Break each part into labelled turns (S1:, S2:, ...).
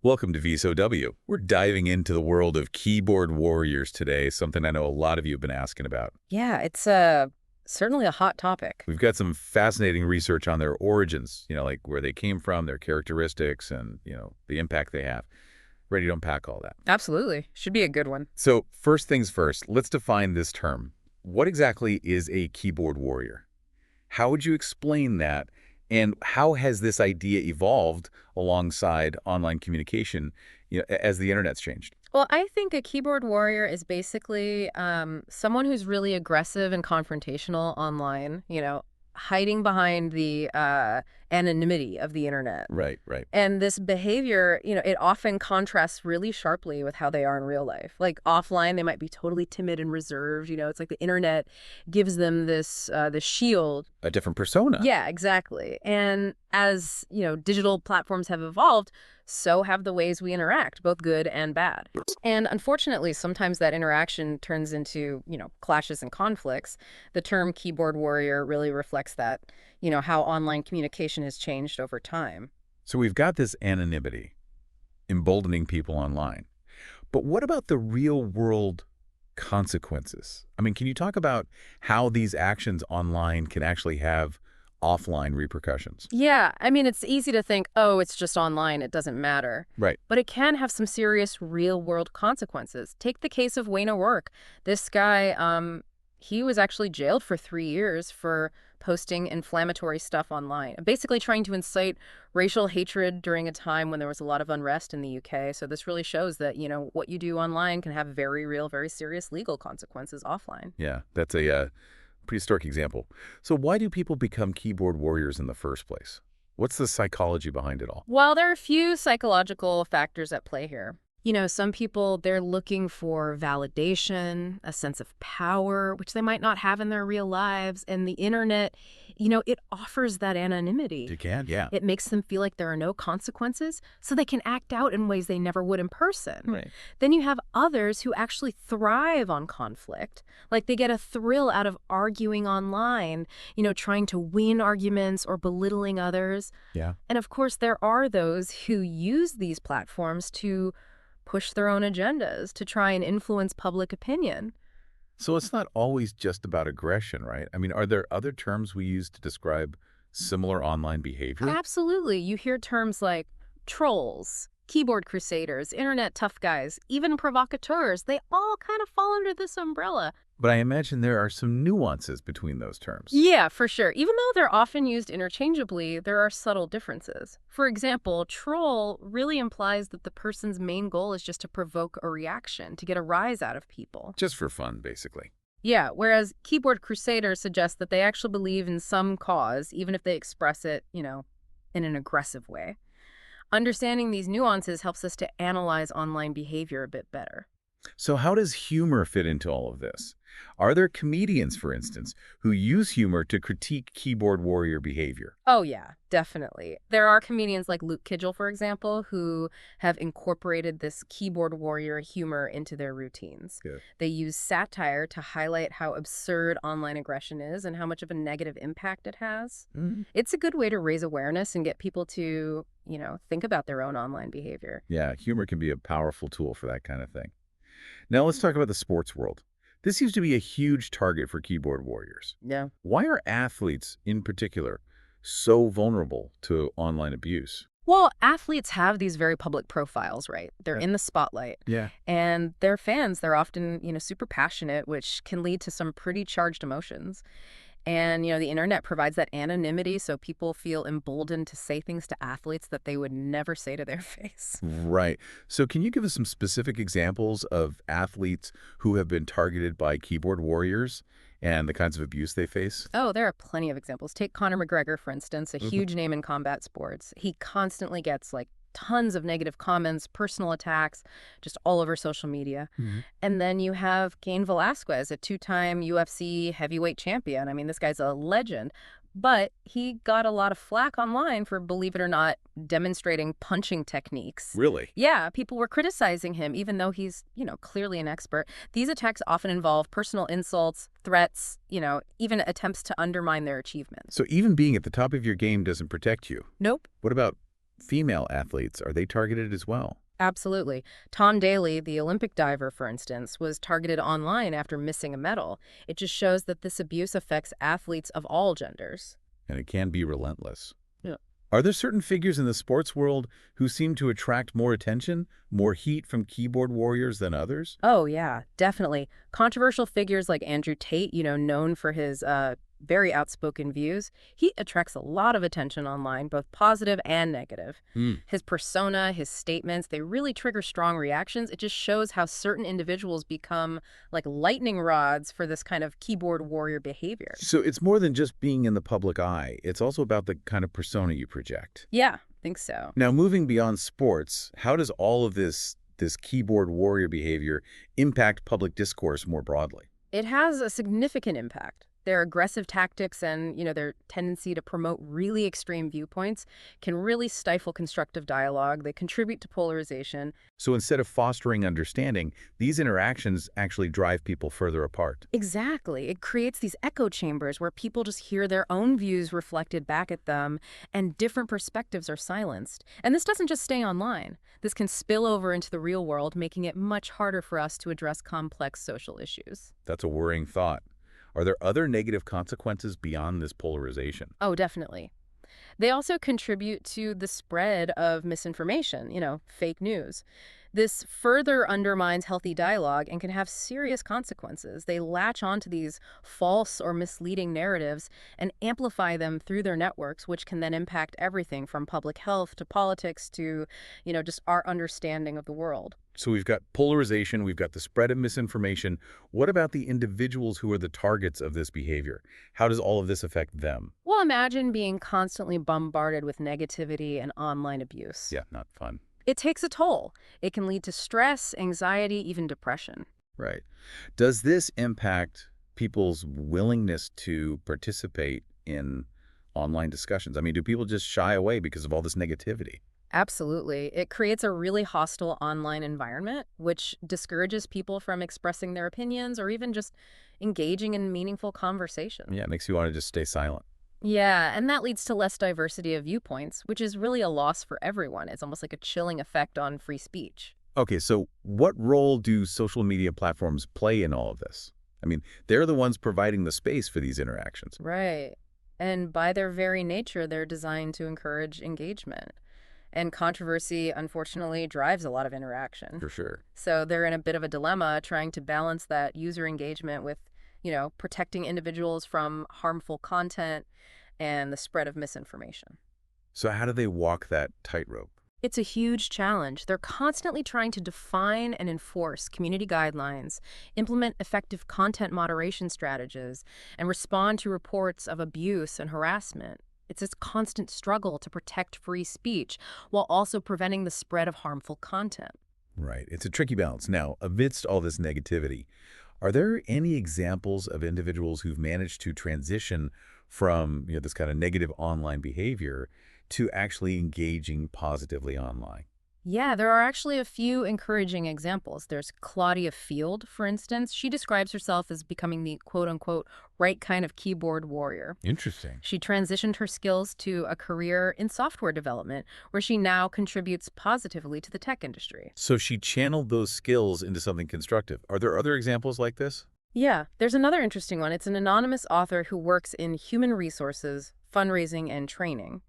S1: Welcome to VSOW. We're diving into the world of keyboard warriors today, something I know a lot of you have been asking about.
S2: Yeah, it's certainly a hot topic.
S1: We've got some fascinating research on their origins, like where they came from, their characteristics, and, the impact they have. Ready to unpack all that.
S2: Absolutely. Should be a good one.
S1: So first things first, let's define this term. What exactly is a keyboard warrior? How would you explain that? And how has this idea evolved alongside online communication, as the internet's changed?
S2: Well, I think a keyboard warrior is basically someone who's really aggressive and confrontational online, hiding behind the anonymity of the internet.
S1: Right, right.
S2: And this behavior, it often contrasts really sharply with how they are in real life. Like offline, they might be totally timid and reserved. It's like the internet gives them this shield.
S1: A different persona.
S2: Yeah, exactly. And as, digital platforms have evolved, so have the ways we interact, both good and bad. And unfortunately, sometimes that interaction turns into, clashes and conflicts. The term keyboard warrior really reflects that, how online communication has changed over time.
S1: So we've got this anonymity, emboldening people online. But what about the real world consequences? I mean, can you talk about how these actions online can actually have offline repercussions?
S2: Yeah, I mean, it's easy to think, oh, it's just online, it doesn't matter.
S1: Right.
S2: But it can have some serious real-world consequences. Take the case of Wayne O'Rourke. This guy, he was actually jailed for 3 years for posting inflammatory stuff online, basically trying to incite racial hatred during a time when there was a lot of unrest in the UK. So this really shows that, what you do online can have very real, very serious legal consequences offline.
S1: Yeah, that's a prehistoric example. So why do people become keyboard warriors in the first place? What's the psychology behind it all?
S2: Well, there are a few psychological factors at play here. Some people, they're looking for validation, a sense of power, which they might not have in their real lives. And the internet, it offers that anonymity.
S1: You can, yeah.
S2: It makes them feel like there are no consequences, so they can act out in ways they never would in person.
S1: Right.
S2: Then you have others who actually thrive on conflict. Like they get a thrill out of arguing online, trying to win arguments or belittling others.
S1: Yeah.
S2: And of course, there are those who use these platforms to push their own agendas, to try and influence public opinion.
S1: So it's not always just about aggression, right? I mean, are there other terms we use to describe similar online behavior?
S2: Absolutely. You hear terms like trolls, keyboard crusaders, internet tough guys, even provocateurs. They all kind of fall under this umbrella.
S1: But I imagine there are some nuances between those terms.
S2: Yeah, for sure. Even though they're often used interchangeably, there are subtle differences. For example, troll really implies that the person's main goal is just to provoke a reaction, to get a rise out of people.
S1: Just for fun, basically.
S2: Yeah, whereas keyboard crusader suggests that they actually believe in some cause, even if they express it, in an aggressive way. Understanding these nuances helps us to analyze online behavior a bit better.
S1: So how does humor fit into all of this? Are there comedians, for instance, who use humor to critique keyboard warrior behavior?
S2: Oh, yeah, definitely. There are comedians like Luke Kidgel, for example, who have incorporated this keyboard warrior humor into their routines.
S1: Good.
S2: They use satire to highlight how absurd online aggression is and how much of a negative impact it has.
S1: Mhm.
S2: It's a good way to raise awareness and get people to, think about their own online behavior.
S1: Yeah, humor can be a powerful tool for that kind of thing. Now let's talk about the sports world. This seems to be a huge target for keyboard warriors.
S2: Yeah.
S1: Why are athletes, in particular, so vulnerable to online abuse?
S2: Well, athletes have these very public profiles, right? They're
S1: Yeah.
S2: in the spotlight.
S1: Yeah.
S2: And their fans, they're often, super passionate, which can lead to some pretty charged emotions. And, the internet provides that anonymity, so people feel emboldened to say things to athletes that they would never say to their face.
S1: Right. So can you give us some specific examples of athletes who have been targeted by keyboard warriors and the kinds of abuse they face?
S2: Oh, there are plenty of examples. Take Conor McGregor, for instance, a huge name in combat sports. He constantly gets tons of negative comments, personal attacks, just all over social media.
S1: Mhm.
S2: And then you have Cain Velasquez, a two-time UFC heavyweight champion. I mean, this guy's a legend. But he got a lot of flack online for, believe it or not, demonstrating punching techniques.
S1: Really?
S2: Yeah, people were criticizing him, even though he's, clearly an expert. These attacks often involve personal insults, threats, even attempts to undermine their achievements.
S1: So even being at the top of your game doesn't protect you.
S2: Nope.
S1: What about female athletes, are they targeted as well?
S2: Absolutely. Tom Daley, the Olympic diver, for instance, was targeted online after missing a medal. It just shows that this abuse affects athletes of all genders.
S1: And it can be relentless.
S2: Yeah.
S1: Are there certain figures in the sports world who seem to attract more attention, more heat from keyboard warriors than others?
S2: Oh, yeah, definitely. Controversial figures like Andrew Tate, known for his very outspoken views, he attracts a lot of attention online, both positive and negative.
S1: Hmm.
S2: His persona, his statements, they really trigger strong reactions. It just shows how certain individuals become like lightning rods for this kind of keyboard warrior behavior.
S1: So it's more than just being in the public eye. It's also about the kind of persona you project.
S2: Yeah, I think so.
S1: Now, moving beyond sports, how does all of this keyboard warrior behavior impact public discourse more broadly?
S2: It has a significant impact. Their aggressive tactics and, their tendency to promote really extreme viewpoints can really stifle constructive dialogue. They contribute to polarization.
S1: So instead of fostering understanding, these interactions actually drive people further apart.
S2: Exactly. It creates these echo chambers where people just hear their own views reflected back at them and different perspectives are silenced. And this doesn't just stay online. This can spill over into the real world, making it much harder for us to address complex social issues.
S1: That's a worrying thought. Are there other negative consequences beyond this polarization?
S2: Oh, definitely. They also contribute to the spread of misinformation, fake news. This further undermines healthy dialogue and can have serious consequences. They latch onto these false or misleading narratives and amplify them through their networks, which can then impact everything from public health to politics to, just our understanding of the world.
S1: So we've got polarization, we've got the spread of misinformation. What about the individuals who are the targets of this behavior? How does all of this affect them?
S2: Well, imagine being constantly bombarded with negativity and online abuse.
S1: Yeah, not fun.
S2: It takes a toll. It can lead to stress, anxiety, even depression.
S1: Right. Does this impact people's willingness to participate in online discussions? I mean, do people just shy away because of all this negativity?
S2: Absolutely. It creates a really hostile online environment, which discourages people from expressing their opinions or even just engaging in meaningful conversation.
S1: Yeah, it makes you want to just stay silent.
S2: Yeah, and that leads to less diversity of viewpoints, which is really a loss for everyone. It's almost like a chilling effect on free speech.
S1: Okay, so what role do social media platforms play in all of this? I mean, they're the ones providing the space for these interactions.
S2: Right. And by their very nature, they're designed to encourage engagement. And controversy, unfortunately, drives a lot of interaction.
S1: For sure.
S2: So they're in a bit of a dilemma trying to balance that user engagement with, protecting individuals from harmful content and the spread of misinformation.
S1: So how do they walk that tightrope?
S2: It's a huge challenge. They're constantly trying to define and enforce community guidelines, implement effective content moderation strategies, and respond to reports of abuse and harassment. It's this constant struggle to protect free speech while also preventing the spread of harmful content.
S1: Right. It's a tricky balance. Now, amidst all this negativity, are there any examples of individuals who've managed to transition from, this kind of negative online behavior to actually engaging positively online?
S2: Yeah, there are actually a few encouraging examples. There's Claudia Field, for instance. She describes herself as becoming the quote-unquote right kind of keyboard warrior.
S1: Interesting.
S2: She transitioned her skills to a career in software development, where she now contributes positively to the tech industry.
S1: So she channeled those skills into something constructive. Are there other examples like this?
S2: Yeah, there's another interesting one. It's an anonymous author who works in human resources, fundraising, and training.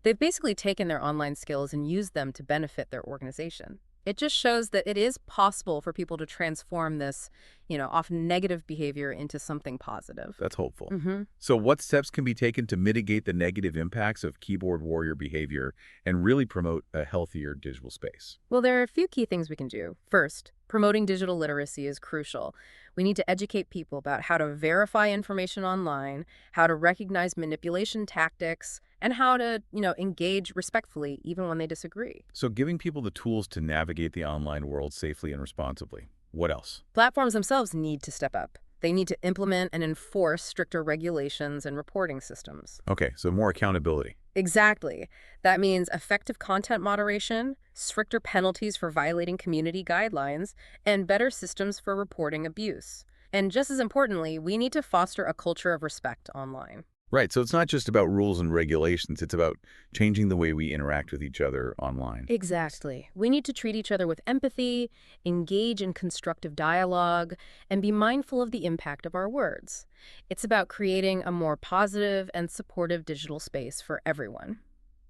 S2: They've basically taken their online skills and used them to benefit their organization. It just shows that it is possible for people to transform this, often negative behavior into something positive.
S1: That's hopeful.
S2: hmm
S1: So what steps can be taken to mitigate the negative impacts of keyboard warrior behavior and really promote a healthier digital space?
S2: Well, there are a few key things we can do. First, promoting digital literacy is crucial. We need to educate people about how to verify information online, how to recognize manipulation tactics, and how to, engage respectfully even when they disagree.
S1: So giving people the tools to navigate the online world safely and responsibly. What else?
S2: Platforms themselves need to step up. They need to implement and enforce stricter regulations and reporting systems.
S1: Okay, so more accountability.
S2: Exactly. That means effective content moderation, stricter penalties for violating community guidelines, and better systems for reporting abuse. And just as importantly, we need to foster a culture of respect online.
S1: Right, so it's not just about rules and regulations, it's about changing the way we interact with each other online.
S2: Exactly. We need to treat each other with empathy, engage in constructive dialogue, and be mindful of the impact of our words. It's about creating a more positive and supportive digital space for everyone.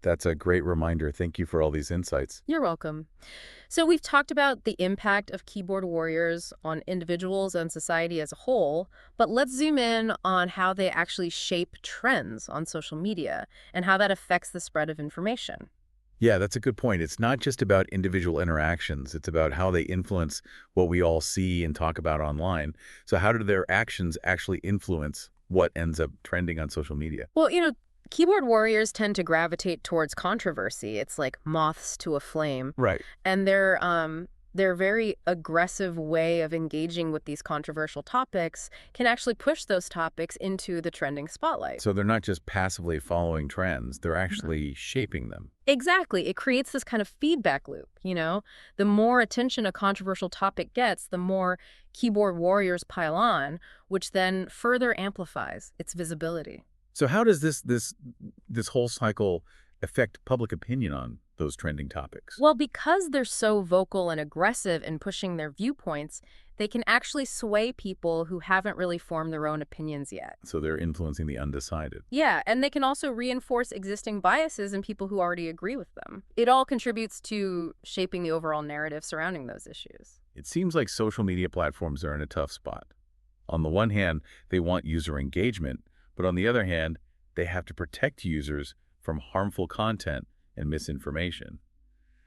S1: That's a great reminder. Thank you for all these insights.
S2: You're welcome. So, we've talked about the impact of keyboard warriors on individuals and society as a whole, but let's zoom in on how they actually shape trends on social media and how that affects the spread of information.
S1: Yeah, that's a good point. It's not just about individual interactions. It's about how they influence what we all see and talk about online. So how do their actions actually influence what ends up trending on social media?
S2: Well, keyboard warriors tend to gravitate towards controversy. It's like moths to a flame.
S1: Right.
S2: And their very aggressive way of engaging with these controversial topics can actually push those topics into the trending spotlight.
S1: So they're not just passively following trends, they're actually shaping them.
S2: Exactly. It creates this kind of feedback loop. The more attention a controversial topic gets, the more keyboard warriors pile on, which then further amplifies its visibility.
S1: So how does this whole cycle affect public opinion on those trending topics?
S2: Well, because they're so vocal and aggressive in pushing their viewpoints, they can actually sway people who haven't really formed their own opinions yet.
S1: So they're influencing the undecided.
S2: Yeah, and they can also reinforce existing biases in people who already agree with them. It all contributes to shaping the overall narrative surrounding those issues.
S1: It seems like social media platforms are in a tough spot. On the one hand, they want user engagement, but on the other hand, they have to protect users from harmful content and misinformation.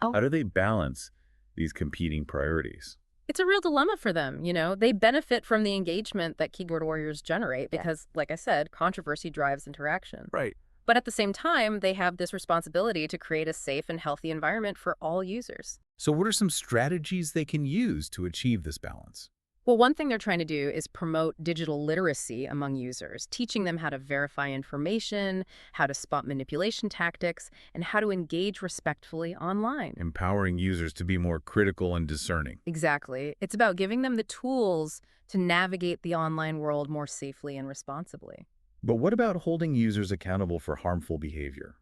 S2: Oh,
S1: How do they balance these competing priorities?
S2: it's a real dilemma for them. They benefit from the engagement that keyboard warriors generate because, like I said, controversy drives interaction.
S1: Right.
S2: But at the same time, they have this responsibility to create a safe and healthy environment for all users.
S1: So what are some strategies they can use to achieve this balance?
S2: Well, one thing they're trying to do is promote digital literacy among users, teaching them how to verify information, how to spot manipulation tactics, and how to engage respectfully online.
S1: Empowering users to be more critical and discerning.
S2: Exactly. It's about giving them the tools to navigate the online world more safely and responsibly.
S1: But what about holding users accountable for harmful behavior?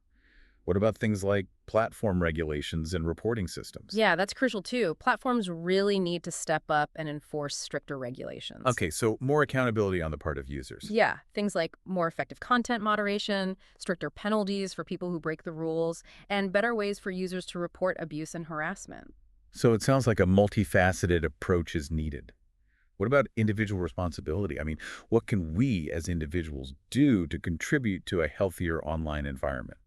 S1: What about things like platform regulations and reporting systems?
S2: Yeah, that's crucial too. Platforms really need to step up and enforce stricter regulations.
S1: Okay, so more accountability on the part of users.
S2: Yeah, things like more effective content moderation, stricter penalties for people who break the rules, and better ways for users to report abuse and harassment.
S1: So it sounds like a multifaceted approach is needed. What about individual responsibility? I mean, what can we as individuals do to contribute to a healthier online environment?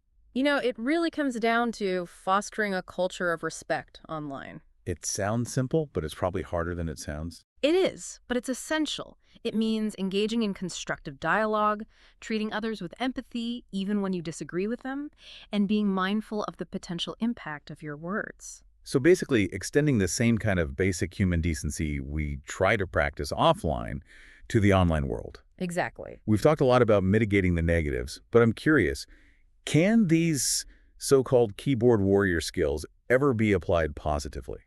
S2: It really comes down to fostering a culture of respect online.
S1: It sounds simple, but it's probably harder than it sounds.
S2: It is, but it's essential. It means engaging in constructive dialogue, treating others with empathy, even when you disagree with them, and being mindful of the potential impact of your words.
S1: So basically, extending the same kind of basic human decency we try to practice offline to the online world.
S2: Exactly.
S1: We've talked a lot about mitigating the negatives, but I'm curious, can these so-called keyboard warrior skills ever be applied positively?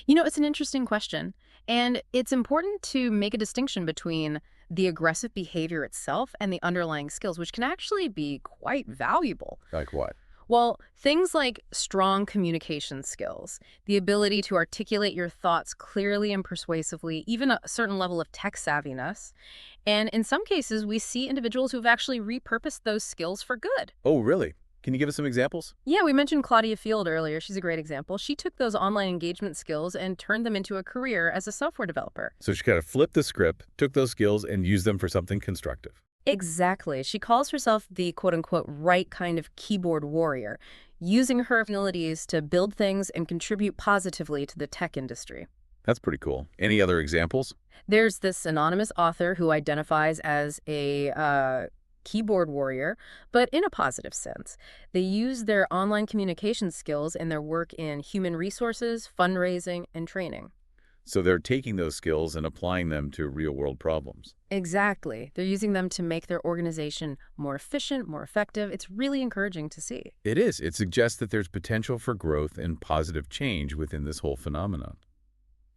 S2: It's an interesting question. And it's important to make a distinction between the aggressive behavior itself and the underlying skills, which can actually be quite valuable.
S1: Like what?
S2: Well, things like strong communication skills, the ability to articulate your thoughts clearly and persuasively, even a certain level of tech savviness. And in some cases, we see individuals who've actually repurposed those skills for good.
S1: Oh, really? Can you give us some examples?
S2: Yeah, we mentioned Claudia Field earlier. She's a great example. She took those online engagement skills and turned them into a career as a software developer.
S1: So she kind of flipped the script, took those skills, and used them for something constructive.
S2: Exactly. She calls herself the quote-unquote right kind of keyboard warrior, using her abilities to build things and contribute positively to the tech industry.
S1: That's pretty cool. Any other examples?
S2: There's this anonymous author who identifies as a keyboard warrior, but in a positive sense. They use their online communication skills in their work in human resources, fundraising, and training.
S1: So they're taking those skills and applying them to real-world problems.
S2: Exactly. They're using them to make their organization more efficient, more effective. It's really encouraging to see.
S1: It is. It suggests that there's potential for growth and positive change within this whole phenomenon.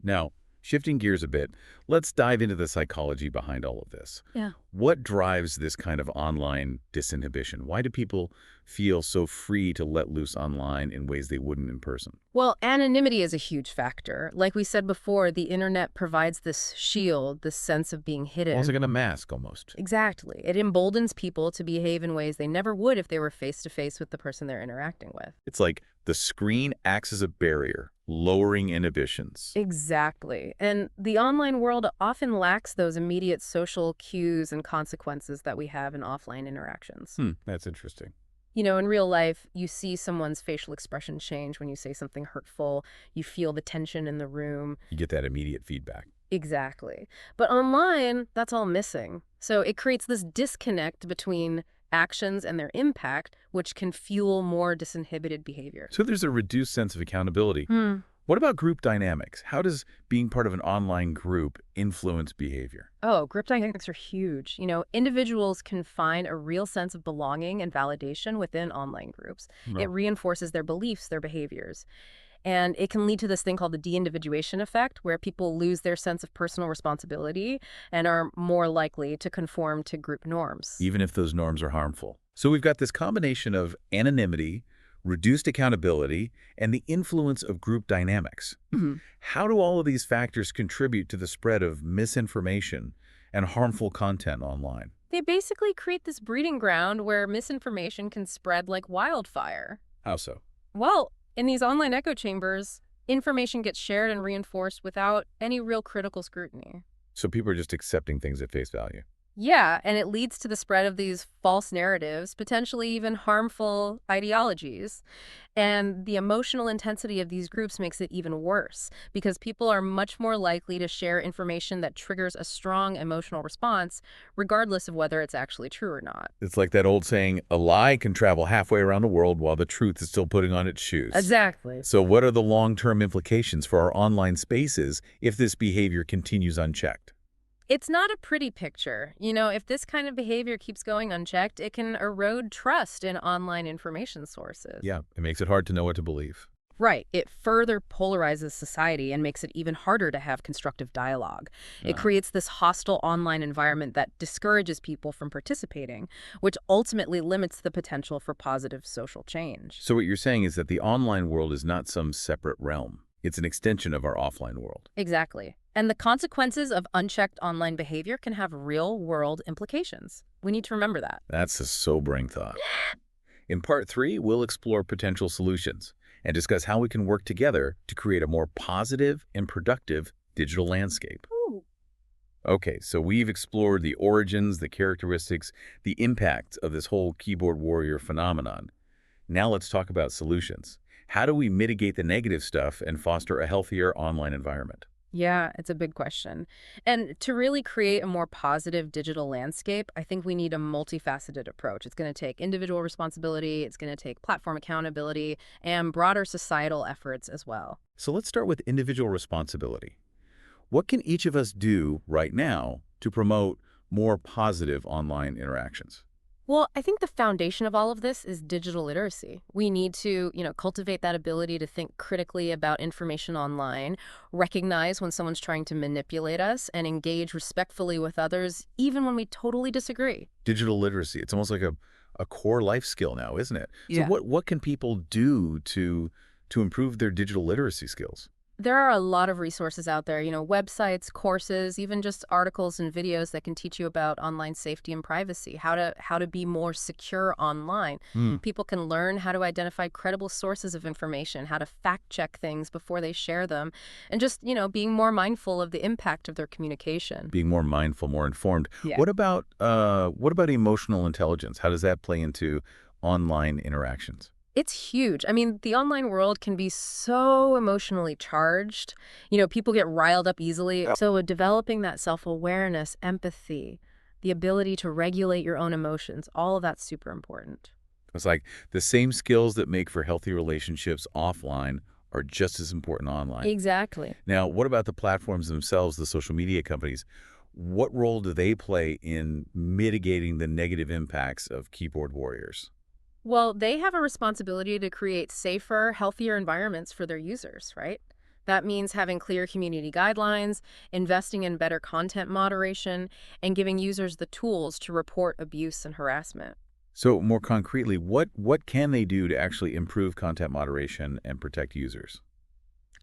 S1: Now, Shifting gears a bit, let's dive into the psychology behind all of this.
S2: Yeah.
S1: What drives this kind of online disinhibition? Why do people feel so free to let loose online in ways they wouldn't in person?
S2: Well, anonymity is a huge factor. Like we said before, the internet provides this shield, this sense of being
S1: Almost
S2: hidden.
S1: like in a mask, almost.
S2: Exactly. It emboldens people to behave in ways they never would if they were face to face with the person they're interacting with.
S1: It's like the screen acts as a barrier, lowering inhibitions.
S2: Exactly. And the online world often lacks those immediate social cues and consequences that we have in offline interactions.
S1: That's interesting.
S2: In real life, you see someone's facial expression change when you say something hurtful. You feel the tension in the room.
S1: You get that immediate feedback.
S2: Exactly. But online, that's all missing. So it creates this disconnect between actions and their impact, which can fuel more disinhibited behavior.
S1: So there's a reduced sense of accountability.
S2: Hmm.
S1: What about group dynamics? How does being part of an online group influence behavior?
S2: Oh, group dynamics are huge. Individuals can find a real sense of belonging and validation within online groups. It reinforces their beliefs, their behaviors. And it can lead to this thing called the de-individuation effect, where people lose their sense of personal responsibility and are more likely to conform to group norms.
S1: Even if those norms are harmful. So we've got this combination of anonymity, reduced accountability, and the influence of group dynamics.
S2: Mhm.
S1: How do all of these factors contribute to the spread of misinformation and harmful content online?
S2: They basically create this breeding ground where misinformation can spread like wildfire.
S1: How so?
S2: Well, in these online echo chambers, information gets shared and reinforced without any real critical scrutiny.
S1: So people are just accepting things at face value.
S2: Yeah, and it leads to the spread of these false narratives, potentially even harmful ideologies. And the emotional intensity of these groups makes it even worse because people are much more likely to share information that triggers a strong emotional response, regardless of whether it's actually true or not.
S1: It's like that old saying, a lie can travel halfway around the world while the truth is still putting on its shoes.
S2: Exactly.
S1: So what are the long-term implications for our online spaces if this behavior continues unchecked?
S2: It's not a pretty picture. If this kind of behavior keeps going unchecked, it can erode trust in online information sources.
S1: Yeah, it makes it hard to know what to believe.
S2: Right. It further polarizes society and makes it even harder to have constructive dialogue. It
S1: Yeah.
S2: creates this hostile online environment that discourages people from participating, which ultimately limits the potential for positive social change.
S1: So what you're saying is that the online world is not some separate realm. It's an extension of our offline world.
S2: Exactly. And the consequences of unchecked online behavior can have real-world implications. We need to remember that.
S1: That's a sobering thought. In part 3, we'll explore potential solutions and discuss how we can work together to create a more positive and productive digital landscape.
S2: Ooh.
S1: Okay, so we've explored the origins, the characteristics, the impact of this whole keyboard warrior phenomenon. Now let's talk about solutions. How do we mitigate the negative stuff and foster a healthier online environment?
S2: Yeah, it's a big question. And to really create a more positive digital landscape, I think we need a multifaceted approach. It's going to take individual responsibility, it's going to take platform accountability, and broader societal efforts as well.
S1: So let's start with individual responsibility. What can each of us do right now to promote more positive online interactions?
S2: Well, I think the foundation of all of this is digital literacy. We need to, cultivate that ability to think critically about information online, recognize when someone's trying to manipulate us, and engage respectfully with others, even when we totally disagree.
S1: Digital literacy, it's almost like a core life skill now, isn't it? So
S2: Yeah.
S1: what can people do to improve their digital literacy skills?
S2: There are a lot of resources out there, websites, courses, even just articles and videos that can teach you about online safety and privacy, how to be more secure online. People can learn how to identify credible sources of information, how to fact check things before they share them, and just, being more mindful of the impact of their communication.
S1: Being more mindful, more informed.
S2: Yeah.
S1: What about emotional intelligence? How does that play into online interactions?
S2: It's huge. I mean, the online world can be so emotionally charged. People get riled up easily. So developing that self-awareness, empathy, the ability to regulate your own emotions, all of that's super important.
S1: It's like the same skills that make for healthy relationships offline are just as important online.
S2: Exactly.
S1: Now, what about the platforms themselves, the social media companies? What role do they play in mitigating the negative impacts of keyboard warriors?
S2: Well, they have a responsibility to create safer, healthier environments for their users, right? That means having clear community guidelines, investing in better content moderation, and giving users the tools to report abuse and harassment.
S1: So more concretely, what can they do to actually improve content moderation and protect users?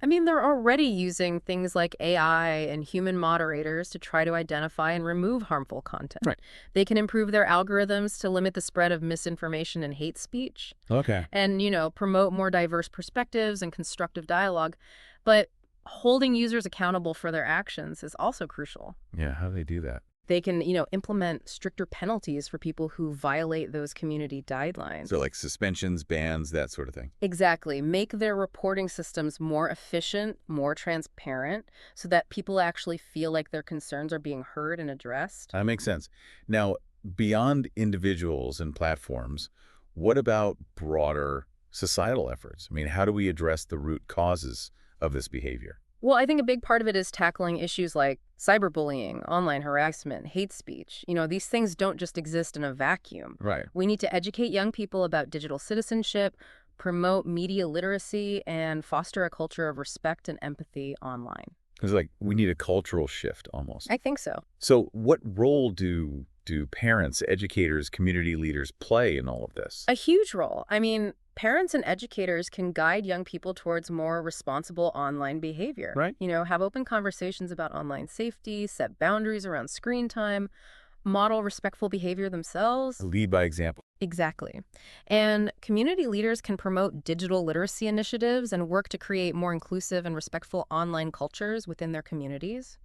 S2: I mean, they're already using things like AI and human moderators to try to identify and remove harmful content.
S1: Right.
S2: They can improve their algorithms to limit the spread of misinformation and hate speech
S1: Okay.
S2: and, promote more diverse perspectives and constructive dialogue. But holding users accountable for their actions is also crucial.
S1: Yeah, how do they do that?
S2: They can, implement stricter penalties for people who violate those community
S1: So
S2: guidelines.
S1: like suspensions, bans, that sort of thing.
S2: Exactly. Make their reporting systems more efficient, more transparent, so that people actually feel like their concerns are being heard and addressed.
S1: That makes sense. Now, beyond individuals and platforms, what about broader societal efforts? I mean, how do we address the root causes of this behavior?
S2: Well, I think a big part of it is tackling issues like cyberbullying, online harassment, hate speech. These things don't just exist in a vacuum.
S1: Right.
S2: We need to educate young people about digital citizenship, promote media literacy, and foster a culture of respect and empathy online.
S1: It's like we need a cultural shift almost.
S2: I think so.
S1: So what role do parents, educators, community leaders play in all of this?
S2: A huge role. I mean, parents and educators can guide young people towards more responsible online behavior.
S1: Right.
S2: Have open conversations about online safety, set boundaries around screen time, model respectful behavior themselves.
S1: Lead by example.
S2: Exactly. And community leaders can promote digital literacy initiatives and work to create more inclusive and respectful online cultures within their communities.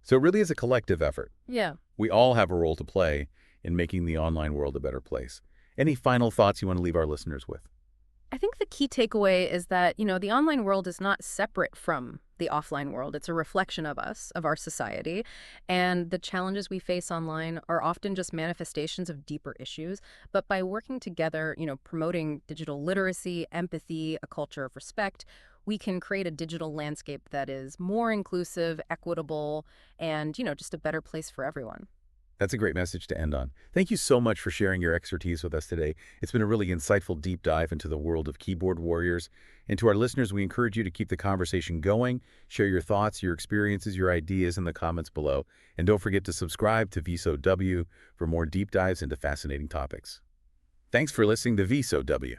S1: So it really is a collective effort.
S2: Yeah.
S1: We all have a role to play in making the online world a better place. Any final thoughts you want to leave our listeners with?
S2: I think the key takeaway is that, the online world is not separate from the offline world. It's a reflection of us, of our society. And the challenges we face online are often just manifestations of deeper issues. But by working together, promoting digital literacy, empathy, a culture of respect, we can create a digital landscape that is more inclusive, equitable, and, just a better place for everyone.
S1: That's a great message to end on. Thank you so much for sharing your expertise with us today. It's been a really insightful deep dive into the world of keyboard warriors. And to our listeners, we encourage you to keep the conversation going, share your thoughts, your experiences, your ideas in the comments below. And don't forget to subscribe to VSO W for more deep dives into fascinating topics. Thanks for listening to VSO W.